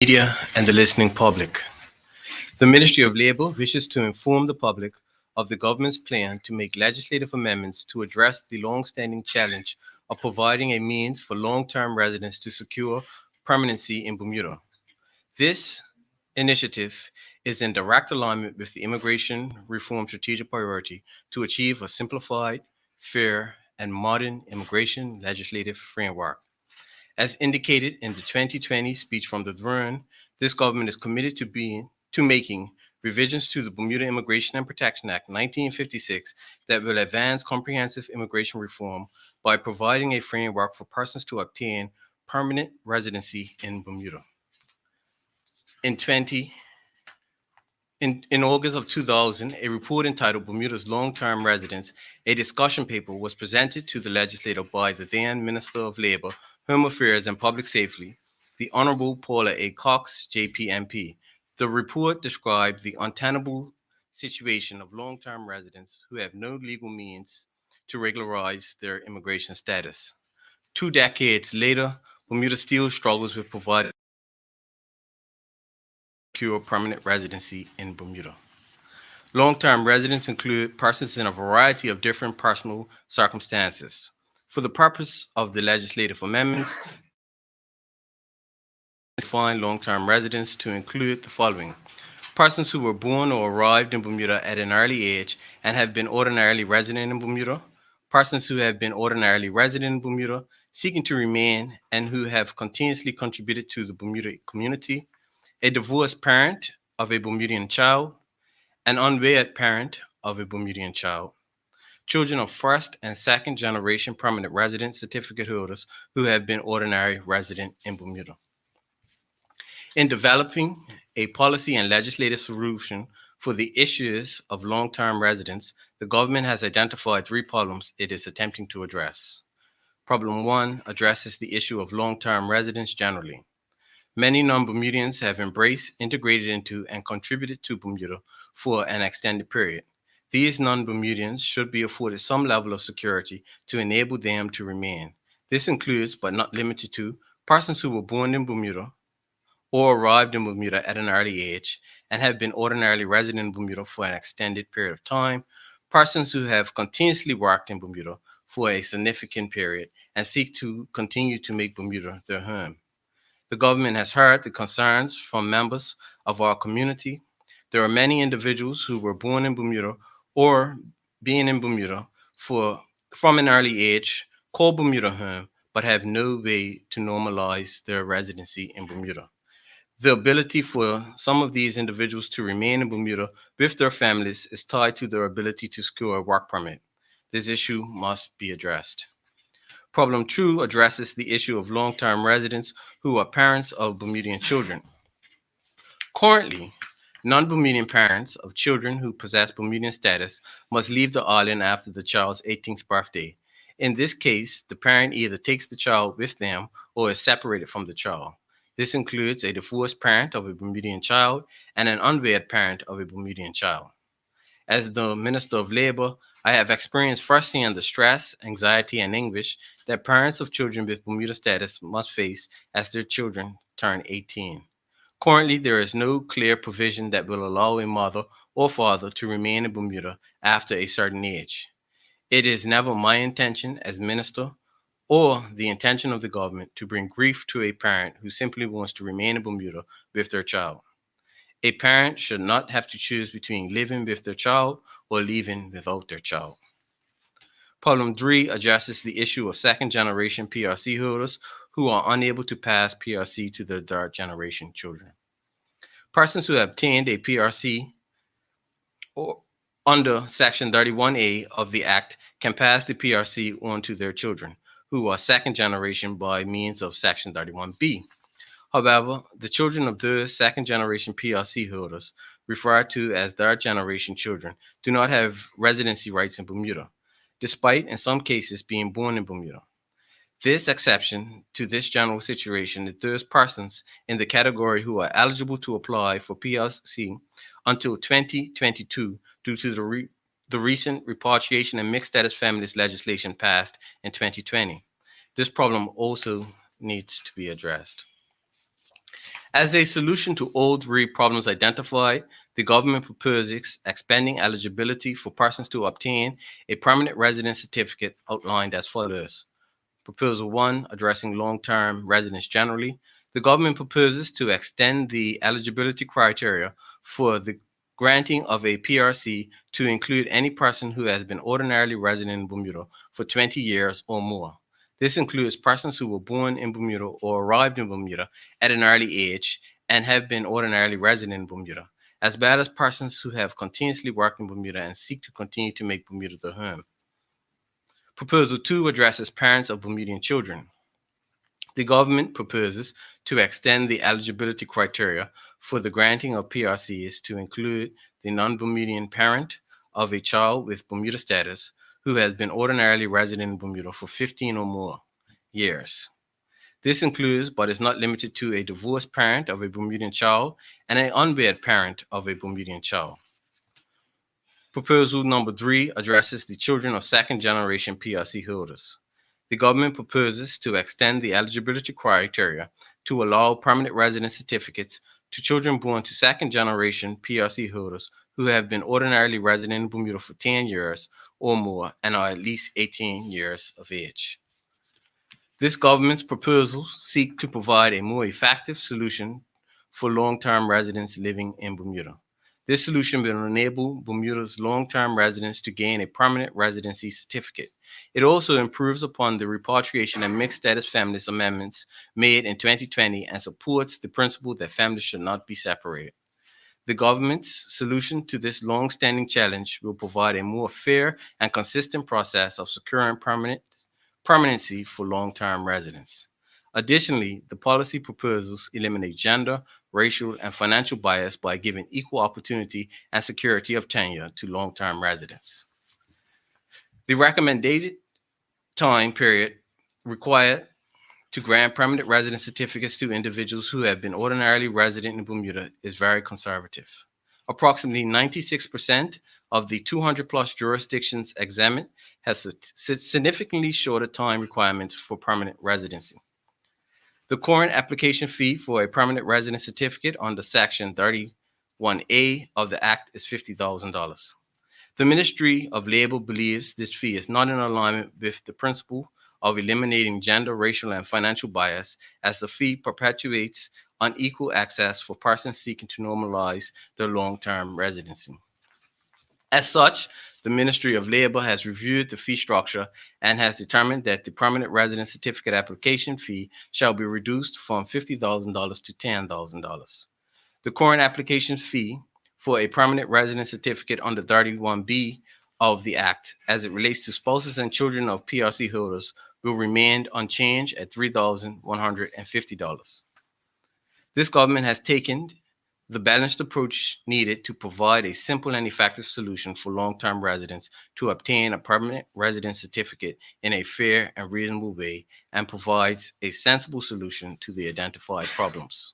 Media and the listening public. The Ministry of Labor wishes to inform the public of the government's plan to make legislative amendments to address the long-standing challenge of providing a means for long-term residents to secure permanency in Bermuda. This initiative is in direct alignment with the immigration reform strategic priority to achieve a simplified, fair, and modern immigration legislative framework. As indicated in the 2020 speech from the throne, this government is committed to making revisions to the Bermuda Immigration and Protection Act 1956 that will advance comprehensive immigration reform by providing a framework for persons to obtain permanent residency in Bermuda. In 20 in August of 2000, a report entitled Bermuda's Long-Term Residents, a discussion paper was presented to the legislature by the then Minister of Labor, Home Affairs and Public Safety, the Honorable Paula A. Cox, JPMP. The report described the untenable situation of long-term residents who have no legal means to regularize their immigration status. 2 decades later, Bermuda still struggles with providing secure permanent residency in Bermuda. Long-term residents include persons in a variety of different personal circumstances. For the purpose of the legislative amendments, define long-term residents to include the following: persons who were born or arrived in Bermuda at an early age and have been ordinarily resident in Bermuda, persons who have been ordinarily resident in Bermuda, seeking to remain, and who have continuously contributed to the Bermuda community, a divorced parent of a Bermudian child, an unwed parent of a Bermudian child, children of first and second generation permanent resident certificate holders who have been ordinary resident in Bermuda. In developing a policy and legislative solution for the issues of long-term residents, the government has identified three problems it is attempting to address. Problem one addresses the issue of long-term residents generally. Many non-Bermudians have embraced, integrated into, and contributed to Bermuda for an extended period. These non-Bermudians should be afforded some level of security to enable them to remain. This includes, but not limited to, persons who were born in Bermuda or arrived in Bermuda at an early age and have been ordinarily resident in Bermuda for an extended period of time, persons who have continuously worked in Bermuda for a significant period and seek to continue to make Bermuda their home. The government has heard the concerns from members of our community. There are many individuals who were born in Bermuda or being in Bermuda from an early age, call Bermuda home, but have no way to normalize their residency in Bermuda. The ability for some of these individuals to remain in Bermuda with their families is tied to their ability to secure a work permit. This issue must be addressed. Problem two addresses the issue of long-term residents who are parents of Bermudian children. Currently, non-Bermudian parents of children who possess Bermudian status must leave the island after the child's 18th birthday. In this case, the parent either takes the child with them or is separated from the child. This includes a divorced parent of a Bermudian child and an unwed parent of a Bermudian child. As the Minister of Labor, I have experienced firsthand the stress, anxiety, and anguish that parents of children with Bermuda status must face as their children turn 18. Currently, there is no clear provision that will allow a mother or father to remain in Bermuda after a certain age. It is never my intention as minister or the intention of the government to bring grief to a parent who simply wants to remain in Bermuda with their child. A parent should not have to choose between living with their child or leaving without their child. Problem three addresses the issue of second generation PRC holders who are unable to pass PRC to their third generation children. Persons who have obtained a PRC or under Section 31A of the Act can pass the PRC on to their children, who are second generation by means of Section 31B. However, the children of those second generation PRC holders, referred to as third generation children, do not have residency rights in Bermuda, despite in some cases being born in Bermuda. This exception to this general situation is those persons in the category who are eligible to apply for PRC until 2022 due to the recent repatriation and mixed status families legislation passed in 2020. This problem also needs to be addressed. As a solution to all three problems identified, the government proposes expanding eligibility for persons to obtain a permanent residence certificate outlined as follows. Proposal 1, addressing long-term residents generally. The government proposes to extend the eligibility criteria for the granting of a PRC to include any person who has been ordinarily resident in Bermuda for 20 years or more. This includes persons who were born in Bermuda or arrived in Bermuda at an early age and have been ordinarily resident in Bermuda, as well as persons who have continuously worked in Bermuda and seek to continue to make Bermuda their home. Proposal 2 addresses parents of Bermudian children. The government proposes to extend the eligibility criteria for the granting of PRCs to include the non-Bermudian parent of a child with Bermuda status who has been ordinarily resident in Bermuda for 15 or more years. This includes, but is not limited to, a divorced parent of a Bermudian child and an unwed parent of a Bermudian child. Proposal number 3 addresses the children of second-generation PRC holders. The government proposes to extend the eligibility criteria to allow permanent residence certificates to children born to second-generation PRC holders who have been ordinarily resident in Bermuda for 10 years or more and are at least 18 years of age. This government's proposals seek to provide a more effective solution for long-term residents living in Bermuda. This solution will enable Bermuda's long-term residents to gain a permanent residency certificate. It also improves upon the repatriation and mixed status families amendments made in 2020 and supports the principle that families should not be separated. The government's solution to this long-standing challenge will provide a more fair and consistent process of securing permanency for long-term residents. Additionally, the policy proposals eliminate gender, racial, and financial bias by giving equal opportunity and security of tenure to long-term residents. The recommended time period required to grant permanent residence certificates to individuals who have been ordinarily resident in Bermuda is very conservative. Approximately 96% of the 200-plus jurisdictions examined have significantly shorter time requirements for permanent residency. The current application fee for a permanent residence certificate under Section 31A of the Act is $50,000. The Ministry of Labor believes this fee is not in alignment with the principle of eliminating gender, racial, and financial bias, as the fee perpetuates unequal access for persons seeking to normalize their long-term residency. As such, the Ministry of Labor has reviewed the fee structure and has determined that the permanent residence certificate application fee shall be reduced from $50,000 to $10,000. The current application fee for a permanent residence certificate under 31B of the Act, as it relates to spouses and children of PRC holders, will remain unchanged at $3,150. This government has taken the balanced approach needed to provide a simple and effective solution for long-term residents to obtain a permanent residence certificate in a fair and reasonable way, and provides a sensible solution to the identified problems.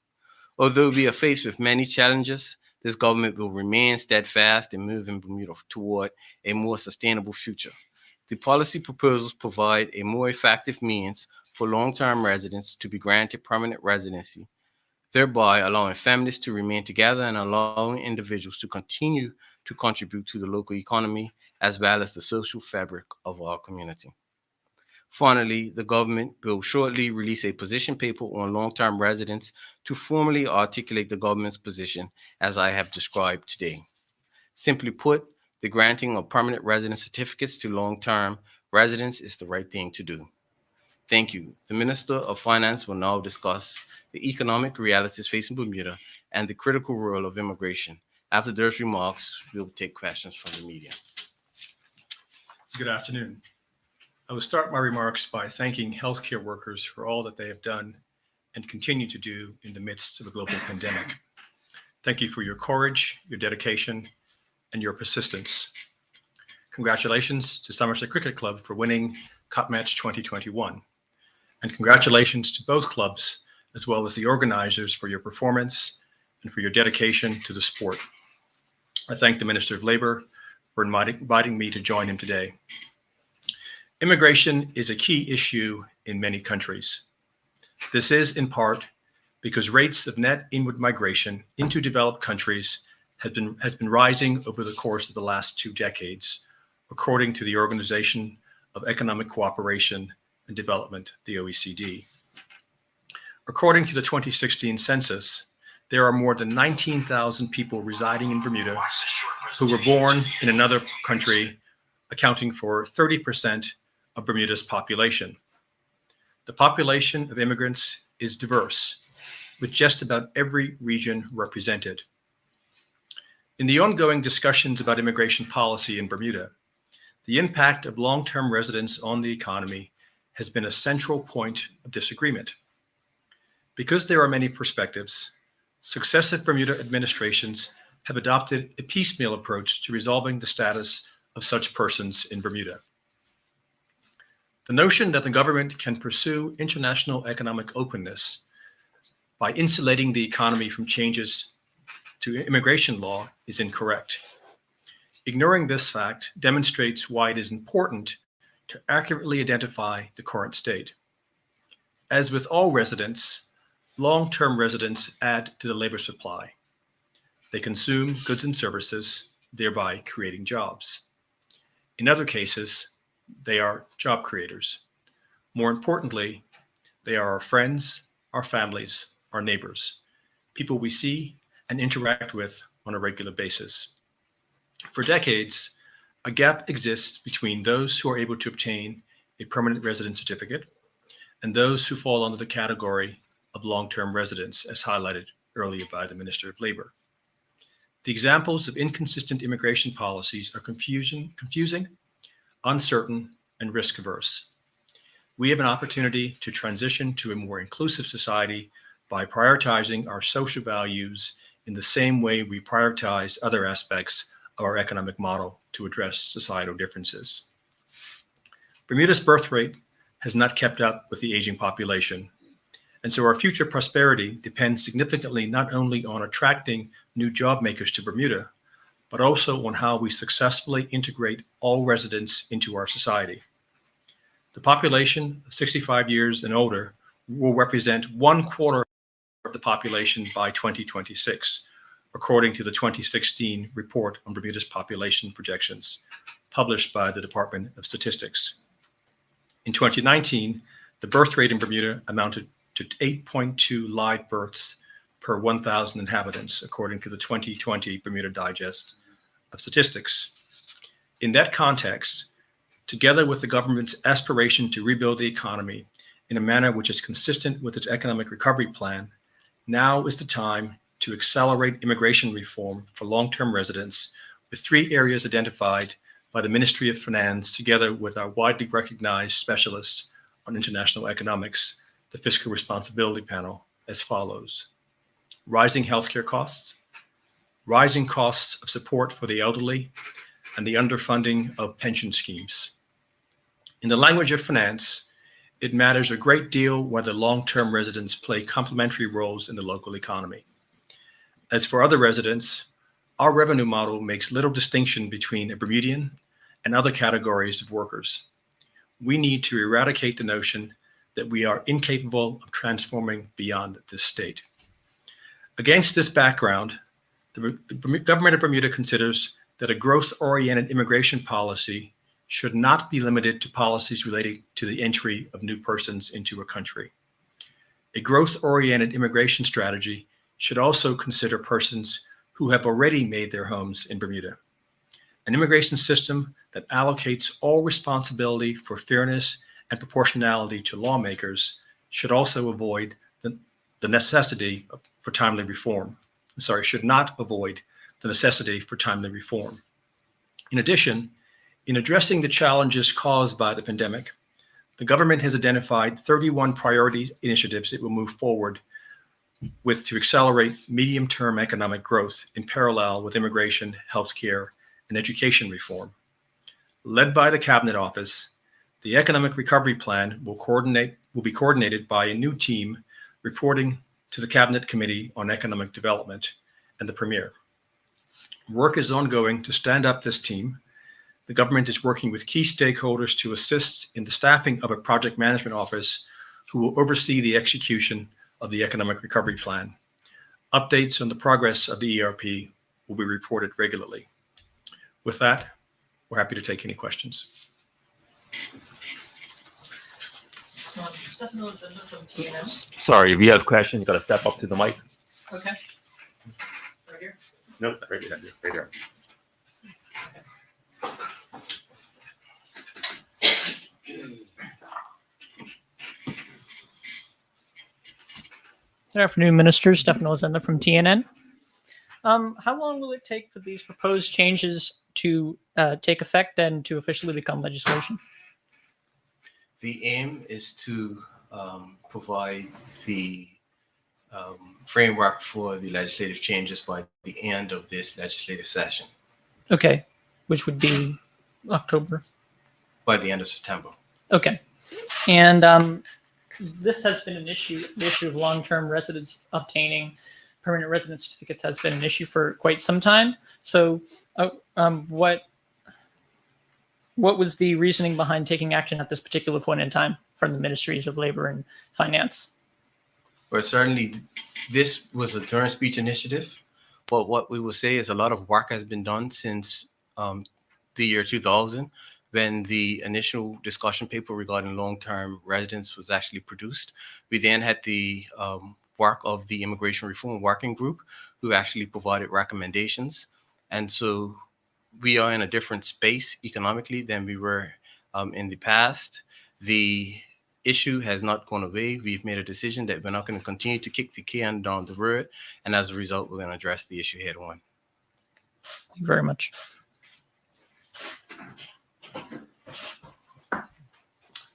Although we are faced with many challenges, this government will remain steadfast in moving Bermuda toward a more sustainable future. The policy proposals provide a more effective means for long-term residents to be granted permanent residency, thereby allowing families to remain together and allowing individuals to continue to contribute to the local economy as well as the social fabric of our community. Finally, the government will shortly release a position paper on long-term residents to formally articulate the government's position as I have described today. Simply put, the granting of permanent residence certificates to long-term residents is the right thing to do. Thank you. The Minister of Finance will now discuss the economic realities facing Bermuda and the critical role of immigration. After those remarks, we'll take questions from the media. Good afternoon. I will start my remarks by thanking healthcare workers for all that they have done and continue to do in the midst of a global pandemic. Thank you for your courage, your dedication, and your persistence. Congratulations to Somerset Cricket Club for winning Cup Match 2021. And congratulations to both clubs, as well as the organizers, for your performance and for your dedication to the sport. I thank the Minister of Labor for inviting me to join him today. Immigration is a key issue in many countries. This is in part because rates of net inward migration into developed countries has been rising over the course of the last 2 decades, according to the Organization of Economic Cooperation and Development, the OECD. According to the 2016 census, there are more than 19,000 people residing in Bermuda who were born in another country, accounting for 30% of Bermuda's population. The population of immigrants is diverse, with just about every region represented. In the ongoing discussions about immigration policy in Bermuda, the impact of long-term residence on the economy has been a central point of disagreement. Because there are many perspectives, successive Bermuda administrations have adopted a piecemeal approach to resolving the status of such persons in Bermuda. The notion that the government can pursue international economic openness by insulating the economy from changes to immigration law is incorrect. Ignoring this fact demonstrates why it is important to accurately identify the current state. As with all residents, long-term residents add to the labor supply. They consume goods and services, thereby creating jobs. In other cases, they are job creators. More importantly, they are our friends, our families, our neighbors, people we see and interact with on a regular basis. For decades, a gap exists between those who are able to obtain a permanent resident certificate and those who fall under the category of long-term residents, as highlighted earlier by the Minister of Labor. The examples of inconsistent immigration policies are confusing, uncertain, and risk-averse. We have an opportunity to transition to a more inclusive society by prioritizing our social values in the same way we prioritize other aspects of our economic model to address societal differences. Bermuda's birth rate has not kept up with the aging population, and so our future prosperity depends significantly not only on attracting new job makers to Bermuda, but also on how we successfully integrate all residents into our society. The population of 65 years and older will represent 1/4 of the population by 2026, according to the 2016 report on Bermuda's population projections, published by the Department of Statistics. In 2019, the birth rate in Bermuda amounted to 8.2 live births per 1,000 inhabitants, according to the 2020 Bermuda Digest of Statistics. In that context, together with the government's aspiration to rebuild the economy in a manner which is consistent with its economic recovery plan, now is the time to accelerate immigration reform for long-term residents, with 3 areas identified by the Ministry of Finance together with our widely recognized specialists on international economics, the Fiscal Responsibility Panel, as follows: rising healthcare costs, rising costs of support for the elderly, and the underfunding of pension schemes. In the language of finance, it matters a great deal whether long-term residents play complementary roles in the local economy. As for other residents, our revenue model makes little distinction between a Bermudian and other categories of workers. We need to eradicate the notion that we are incapable of transforming beyond this state. Against this background, the government of Bermuda considers that a growth-oriented immigration policy should not be limited to policies related to the entry of new persons into a country. A growth-oriented immigration strategy should also consider persons who have already made their homes in Bermuda. An immigration system that allocates all responsibility for fairness and proportionality to lawmakers should also avoid the necessity for timely reform. Should not avoid the necessity for timely reform. In addition, in addressing the challenges caused by the pandemic, the government has identified 31 priority initiatives it will move forward with to accelerate medium-term economic growth in parallel with immigration, healthcare, and education reform. Led by the Cabinet Office, the Economic Recovery Plan will be coordinated by a new team reporting to the Cabinet Committee on Economic Development and the Premier. Work is ongoing to stand up this team. The government is working with key stakeholders to assist in the staffing of a project management office who will oversee the execution of the Economic Recovery Plan. Updates on the progress of the ERP will be reported regularly. With that, we're happy to take any questions. Sorry, if you have questions, you got to step up to the mic. Okay. Right here? No, right here. Right here. Good afternoon, Minister. Stefano Zenda from TNN. How long will it take for these proposed changes to take effect and to officially become legislation? The aim is to provide the framework for the legislative changes by the end of this legislative session, Okay, which would be October. by the end of September. Okay, and this has been an issue. The issue of long-term residents obtaining permanent residence certificates has been an issue for quite some time. So, what was the reasoning behind taking action at this particular point in time from the Ministries of Labor and Finance? Well, certainly this was a Durham speech initiative, but what we will say is a lot of work has been done since the year 2000, when the initial discussion paper regarding long-term residence was actually produced. We then had the work of the Immigration Reform Working Group, who actually provided recommendations. And so we are in a different space economically than we were in the past. The issue has not gone away. We've made a decision that we're not going to continue to kick the can down the road. And as a result, we're going to address the issue head on. Thank you very much.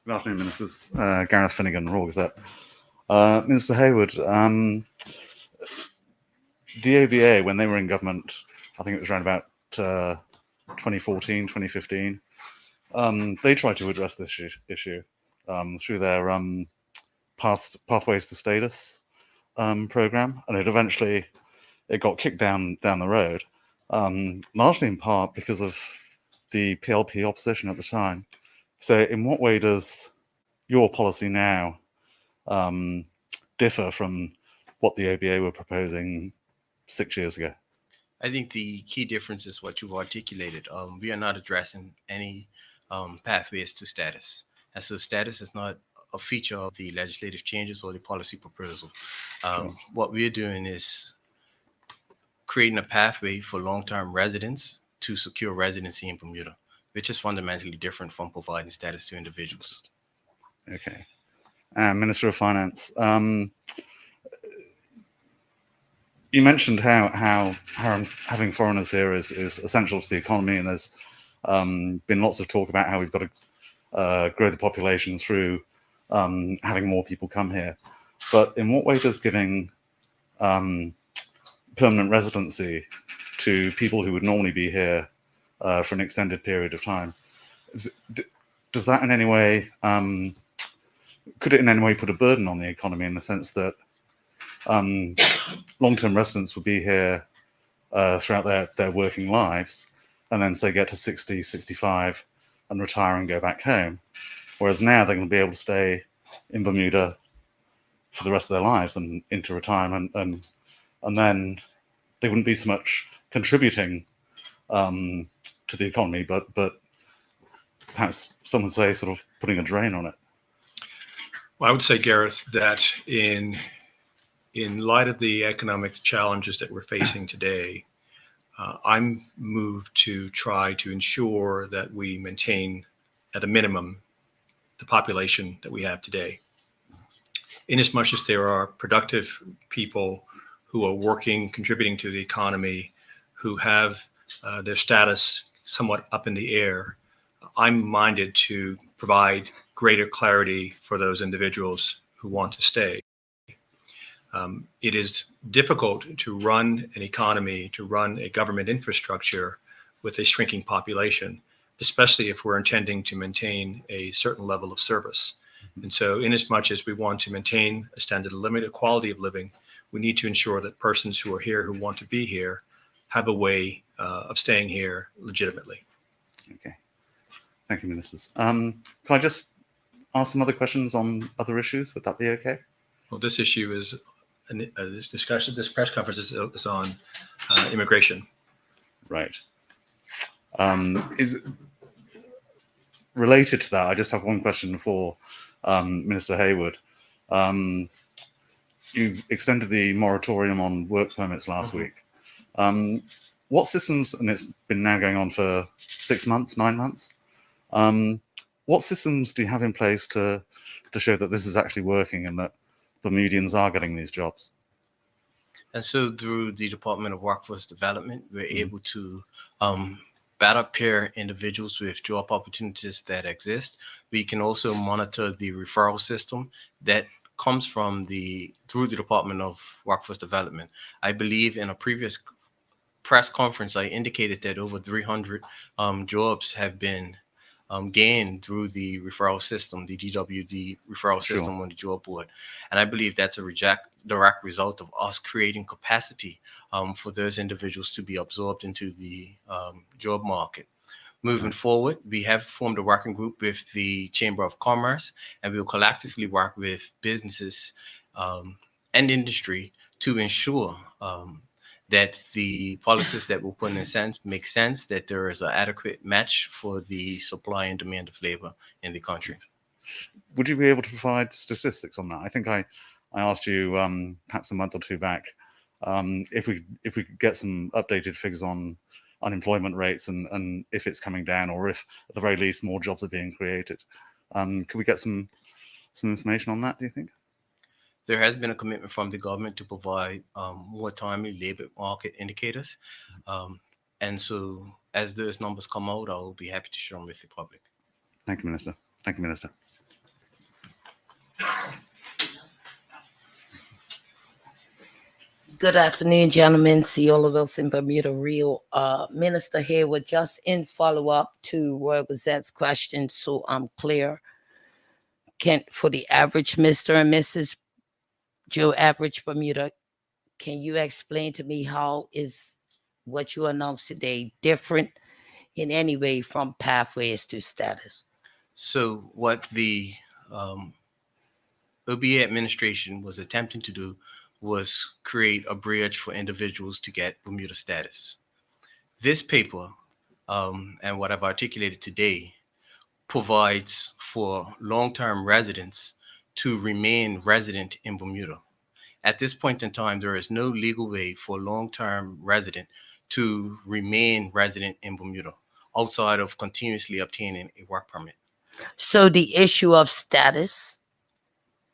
Good afternoon, Ministers. Gareth Finnegan, Raw Gazette. Minister Hayward, the ABA, when they were in government, I think it was around about 2014, 2015, they tried to address this issue through their Pathways to Status program, and it got kicked down the road, largely in part because of the PLP opposition at the time. So in what way does your policy now differ from what the ABA were proposing 6 years ago? I think the key difference is what you've articulated. We are not addressing any pathways to status. And so status is not a feature of the legislative changes or the policy proposal. Sure. What we're doing is creating a pathway for long-term residents to secure residency in Bermuda, which is fundamentally different from providing status to individuals. Okay. Minister of Finance, you mentioned how having foreigners here is essential to the economy, and there's been lots of talk about how we've got to grow the population through having more people come here. But in what way does giving permanent residency to people who would normally be here for an extended period of time, does that in any way, could it in any way put a burden on the economy, in the sense that long-term residents would be here throughout their working lives, and then say get to 60, 65 and retire and go back home, whereas now they're going to be able to stay in Bermuda for the rest of their lives and into retirement, and then they wouldn't be so much contributing to the economy, but perhaps some would say sort of putting a drain on it. Well, I would say, Gareth, that in light of the economic challenges that we're facing today, I'm moved to try to ensure that we maintain, at a minimum, the population that we have today. Inasmuch as there are productive people who are working, contributing to the economy, who have their status somewhat up in the air, I'm minded to provide greater clarity for those individuals who want to stay. It is difficult to run an economy, to run a government infrastructure with a shrinking population, especially if we're intending to maintain a certain level of service. And so inasmuch as we want to maintain a standard of living, a quality of living, we need to ensure that persons who are here, who want to be here, have a way of staying here legitimately. Okay. Thank you, Ministers. Can I just ask some other questions on other issues? Would that be okay? Well, this issue is this discussion. This press conference is on immigration. Right. Is related to that, I just have one question for Minister Hayward. You extended the moratorium on work permits last week. What systems, and it's been now going on for 6 months, 9 months, what systems do you have in place to show that this is actually working and that Bermudians are getting these jobs? And so through the Department of Workforce Development, we're able to better pair individuals with job opportunities that exist. We can also monitor the referral system that comes from through the Department of Workforce Development. I believe in a previous press conference, I indicated that over 300 jobs have been gained through the referral system, the DWD referral Sure. system on the job board. And I believe that's a direct result of us creating capacity for those individuals to be absorbed into the job market. Moving forward, we have formed a working group with the Chamber of Commerce, and we will collectively work with businesses and industry to ensure that the policies that we're putting in sense make sense, that there is an adequate match for the supply and demand of labor in the country. Would you be able to provide statistics on that? I think I asked you perhaps a month or two back if we could get some updated figures on unemployment rates and if it's coming down, or if at the very least more jobs are being created. Could we get some information on that, do you think? There has been a commitment from the government to provide more timely labor market indicators. And so as those numbers come out, I'll be happy to share them with the public. Thank you, Minister. Thank you, Minister. Good afternoon, gentlemen. Ciola Wilson, Bermuda Real. Minister Hayward, just in follow-up to Royal Gazette's question, so I'm clear. For the average Mr. and Mrs. Joe Average Bermuda, can you explain to me how is what you announced today different in any way from pathways to status? So what the OBA administration was attempting to do was create a bridge for individuals to get Bermuda status. This paper, and what I've articulated today, provides for long-term residents to remain resident in Bermuda. At this point in time, there is no legal way for a long-term resident to remain resident in Bermuda outside of continuously obtaining a work permit. So the issue of status,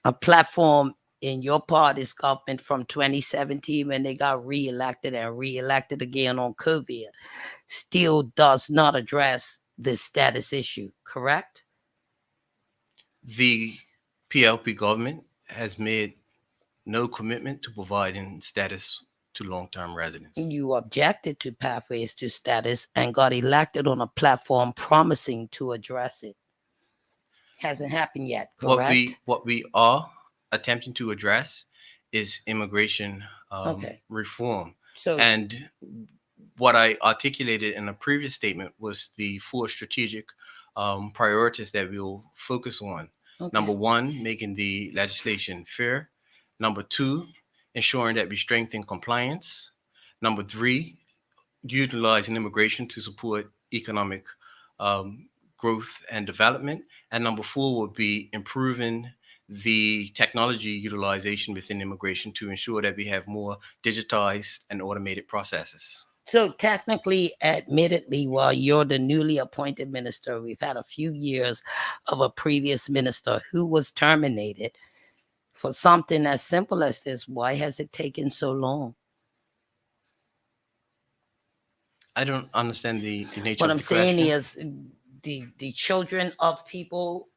a platform in your party's government from 2017 when they got reelected and reelected again on COVID, still does not address the status issue, correct? The PLP government has made no commitment to providing status to long-term residents. You objected to pathways to status and got elected on a platform promising to address it. Hasn't happened yet, correct? What we are attempting to address is immigration reform. So, and what I articulated in a previous statement was the 4 strategic priorities that we'll focus on. okay. Number 1, making the legislation fair. Number 2, ensuring that we strengthen compliance. Number 3, utilizing immigration to support economic growth and development. And number 4 would be improving the technology utilization within immigration to ensure that we have more digitized and automated processes. So technically, admittedly, while you're the newly appointed minister, we've had a few years of a previous minister who was terminated for something as simple as this. Why has it taken so long? I don't understand the nature What of I'm the saying question. is the children of people,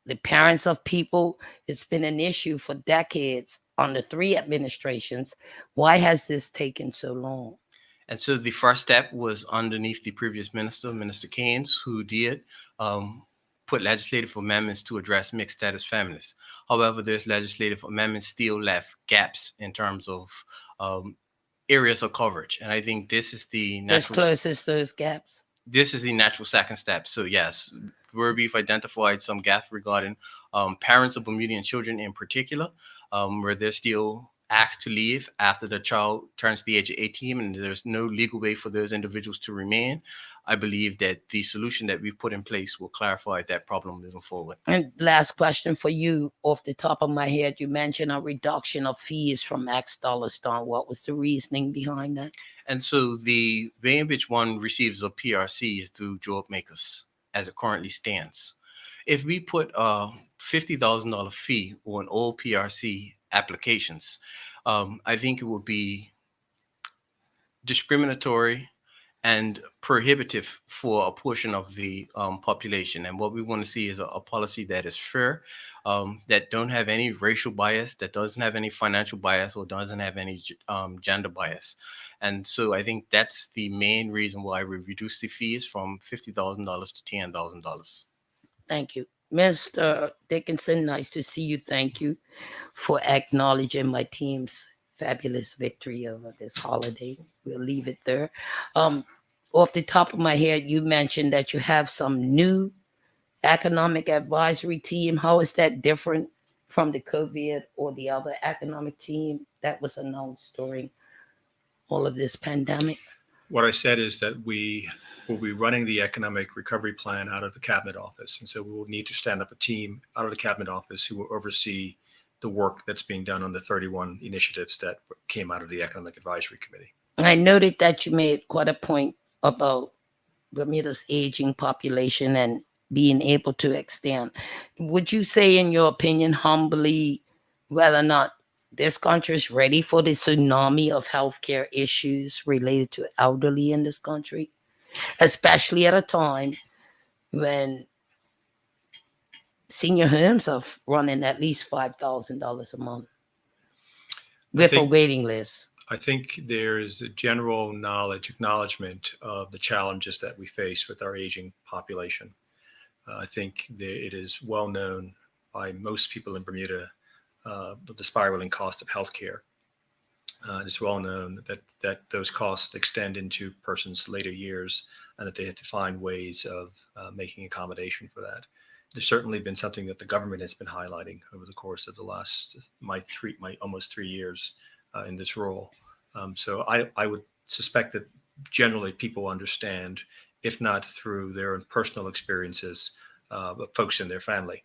the parents of people, it's been an issue for decades under 3 administrations. Why has this taken so long? And so the first step was underneath the previous minister, Minister Keynes, who did put legislative amendments to address mixed status families. However, those legislative amendments still left gaps in terms of areas of coverage. And I think this is the This natural closes those gaps. this is the natural second step. So yes, where we've identified some gaps regarding parents of Bermudian children in particular, where they're still asked to leave after the child turns the age of 18 and there's no legal way for those individuals to remain. I believe that the solution that we've put in place will clarify that problem moving forward. And last question for you, off the top of my head, you mentioned a reduction of fees from X dollars down. What was the reasoning behind that? And so the way in which one receives a PRC is through job makers as it currently stands. If we put a $50,000 fee on all PRC applications, I think it would be discriminatory and prohibitive for a portion of the population. And what we want to see is a policy that is fair, that don't have any racial bias, that doesn't have any financial bias, or doesn't have any gender bias. And so I think that's the main reason why we reduced the fees from $50,000 to $10,000. Thank you. Mr. Dickinson, nice to see you. Thank you for acknowledging my team's fabulous victory over this holiday. We'll leave it there. Off the top of my head, you mentioned that you have some new economic advisory team. How is that different from the COVID or the other economic team that was announced during all of this pandemic? What I said is that we will be running the economic recovery plan out of the cabinet office. And so we will need to stand up a team out of the cabinet office who will oversee the work that's being done on the 31 initiatives that came out of the economic advisory committee. I noted that you made quite a point about Bermuda's aging population and being able to extend. Would you say, in your opinion, humbly, whether or not this country is ready for the tsunami of healthcare issues related to elderly in this country, especially at a time when senior homes are running at least $5,000 a month with a waiting list? I think there's a general acknowledgement of the challenges that we face with our aging population. I think it is well known by most people in Bermuda the spiraling cost of healthcare. It's well known that those costs extend into persons' later years, and that they have to find ways of making accommodation for that. There's certainly been something that the government has been highlighting over the course of the last my almost 3 years in this role. So I would suspect that generally people understand, if not through their own personal experiences, but folks in their family.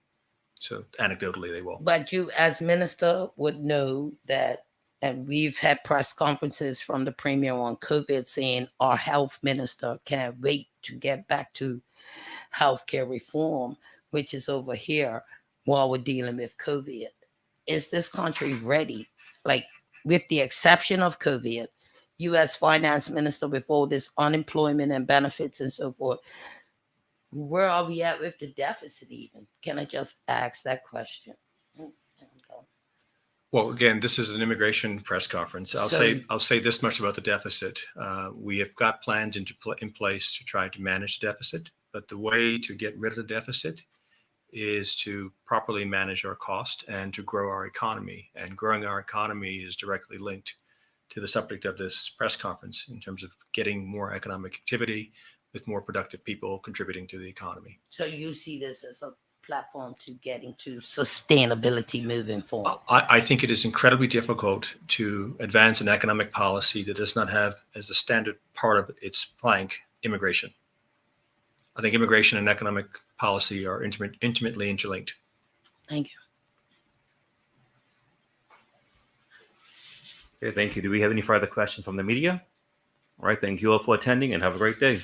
So anecdotally, they will. But you, as minister, would know that, and we've had press conferences from the premier on COVID saying our health minister can't wait to get back to healthcare reform, which is over here while we're dealing with COVID. Is this country ready? Like, with the exception of COVID, U.S. finance minister, with all this unemployment and benefits and so forth, where are we at with the deficit even? Can I just ask that question? Well, again, this is an immigration press conference. I'll say this much about the deficit. We have got plans in place to try to manage the deficit, but the way to get rid of the deficit is to properly manage our cost and to grow our economy. And growing our economy is directly linked to the subject of this press conference in terms of getting more economic activity with more productive people contributing to the economy. So you see this as a platform to getting to sustainability moving forward? I think it is incredibly difficult to advance an economic policy that does not have as a standard part of its plank immigration. I think immigration and economic policy are intimately interlinked. Thank you. Okay, thank you. Do we have any further questions from the media? All right, thank you all for attending and have a great day.